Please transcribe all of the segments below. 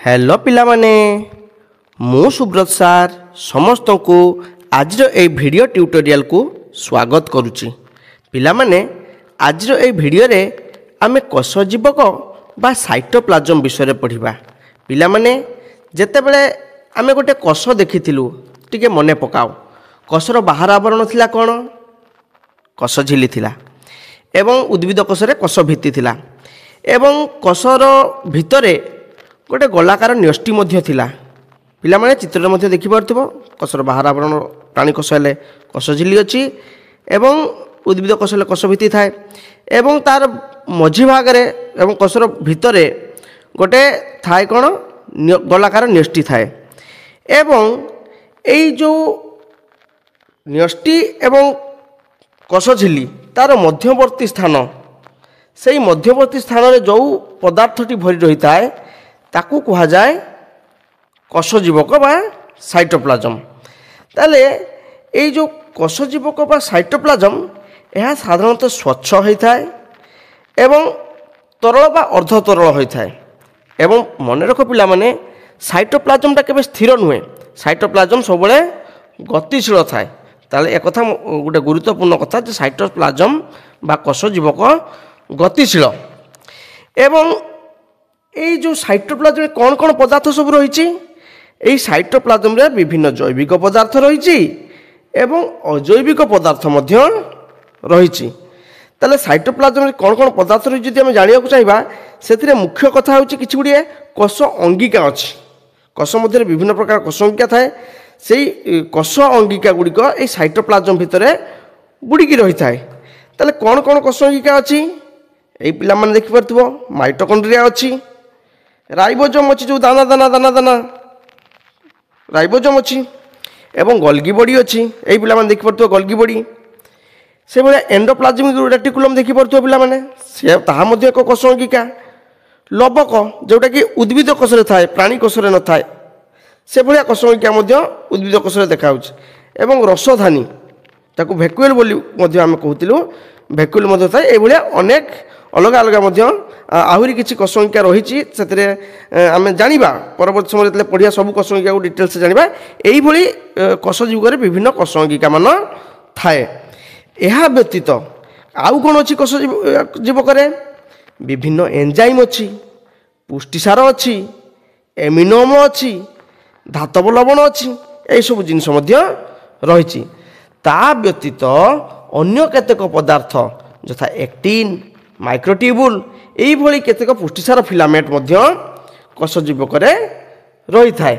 Hello पिला माने मु सुब्रत सार समस्त को आज ए वीडियो ट्यूटोरियल को स्वागत करुच्ची। पिला माने आज ए वीडियो रे आमे कोश जीवक बा साइटोप्लाज्म विषय पढ़िबा। पिला माने जेते बेले आमे गोटे कोश देखिथिलु टिके मने पकाओ। कोशर बाहर आवरण थिला कोन? कोश झिली थिला एवं उद्भिद कोशरे कोश भित्ति थिला एवं कोशर भितरे गोटे गोलाकार न्यष्टि मध्य थिला। पिला माने चित्र मध्य देखि पारथिबो कोशर बाहर आवरण प्राणी कोश हेले कोश झिली अछि एवं उद्भिद कोश हेले कोश भित्ति थाए एवं तार मझी भाग रे एवं कोशर भितरे गोटे थाए कोन गोलाकार न्यष्टि थाए एवं एई जो न्यष्टि एवं कोश झिली तार मध्यवर्ती स्थान से मध्यवर्ती स्थान रे जो पदार्थटी भरी रही थाए ताकू कहा जाए कोश जीवक बा साइटोप्लाज्म। ताले ये जो कोश जीवक बा साइटोप्लाज्म यह साधारणतः स्वच्छ होता है एवं तरल बा अर्ध तरल होता है एवं मन रख पिला माने साइटोप्लाज्मटा केबे स्थिर नुहे। साइटोप्लाज्म सब गतिशील थाए। ताले एक कथा गोटे गुरुत्वपूर्ण कथा जे साइटोप्लाज्म बा कोश जीवक गतिशील एवं ये जो साइटोप्लाज्म कौन कौन पदार्थ सब रही यही साइटोप्लाज्म रे विभिन्न जैविक पदार्थ रही एवं अजैविक पदार्थ मध्य रही। ताले साइटोप्लाज्म रे कौन कौन पदार्थ रही जदि आम जाना चाहिए से मुख्य कथा हूँ कि गुड़िए कोश अंगिका अच्छी। कोश मध्य विभिन्न प्रकार कोश अंगिका थाए से कोश अंगिका गुड़िक ये साइटोप्लाज्म भितर बुड़िकी रही थाए। ताले कौन कौन कोश अंगिका अच्छी यही पिला माने देखि पारथिबो माइटोकॉन्ड्रिया अच्छी, राइबोसोम अच्छी जो दाना दाना दाना दाना राइबोसोम अच्छी एवं गोल्गी बॉडी अच्छी। यही पिला माने देखि पारथिबो गोल्गी बॉडी से भाया एंडोप्लाज्मिक रेटिकुलम देखि पारथिबो पिला माने से ताहा मध्ये एक कोश अंगिका। लबक जोटा कि उद्भिद कोशरे थाए प्राणी कोशरे न थाए से भाया कोश अंगिका मध्ये उद्भिद कोशरे देखा होछि एवं रसधानी ताकू भैक्यूल बोली मध्ये आमे कहूतिलु भैक्यूल मध्ये थाए ए भाया अनेक अलग अलग मध्य आहुरी किसी कोश अंगिका रही आम जाना परवर्त समय जो पढ़िया सब कोश अंगिका को डिटेल्स जाना यही कोश जीवक विभिन्न कोश अंगिका मान थाए। यह व्यतीत आउ कौन अच्छी कोश जीवक विभिन्न एंजाइम अच्छी, पुष्टिसार अच्छी, एमिनो अम्ल अच्छी, धातव लवण अच्छी यही सब जिनस रही। ता व्यतीत अन्य केतेक पदार्थ यथा एक्टिन, माइक्रोट्यूबुल यही केतेक पुष्टिसार फिलामेंट मध्य कोश जीवक रही थाए।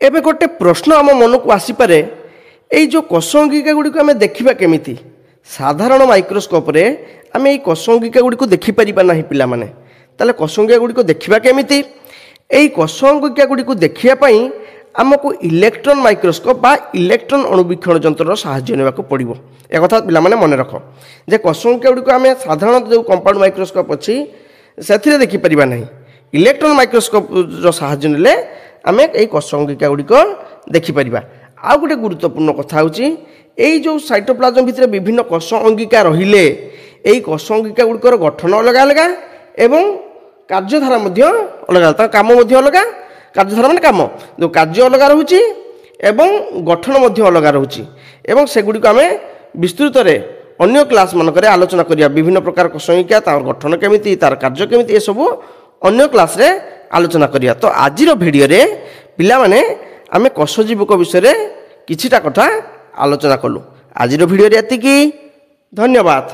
एबे गोटे प्रश्न आम मन को आसीपे यही जो कोश अंगिका गुड़िक आम देखा केमिति? साधारण माइक्रोस्कोप रे आम यही कोश अंगिका गुड़िक देखिपर ना पिला माने। ताले कोश अंगिका गुड़िक देखा केमिति? यही कोश अंगिका गुड़िक देखापी आमको इलेक्ट्रॉन माइक्रोस्कोप बा इलेक्ट्रॉन अणुवीक्षण यंत्र साहाय्य नेबाक पड़िबो। एक कथा पिला माने मन रख जे कोश अंगिका गुड़िक आम साधारण जो कंपाउंड माइक्रोस्कोप अच्छी से देखी परिबा नहीं। इलेक्ट्रॉन माइक्रोस्कोप रो साहाय्य नेले आम यही कोश अंगिका गुड़िक देखी परिबा। आ गोटे गुरुत्वपूर्ण कथा होची यही जो साइटोप्लाज्म भितर विभिन्न कोश अंगिका रहिले यही कोश अंगिका गुड़िकर गठन अलग अलग एवं कार्यधारा मध्य अलग अलग काम मध्य अलग। कार्यधारा माने काम जो कार्य अलग रोचे एवं गठन मध्य अलग रोचे एवं सेगुड़ी आम विस्तृत अन्य क्लास मानक आलोचना करिया विभिन्न प्रकार कोश अंगिका तार गठन केमिति तार कार्य केमिति ए सब अन्य क्लास रे आलोचना करिया। तो आजिर वीडियो रे पिला माने आमे कोश जीवक विषय किछिटा कथा आलोचना कलु। आजिर वीडियो रे एतिकी। धन्यवाद।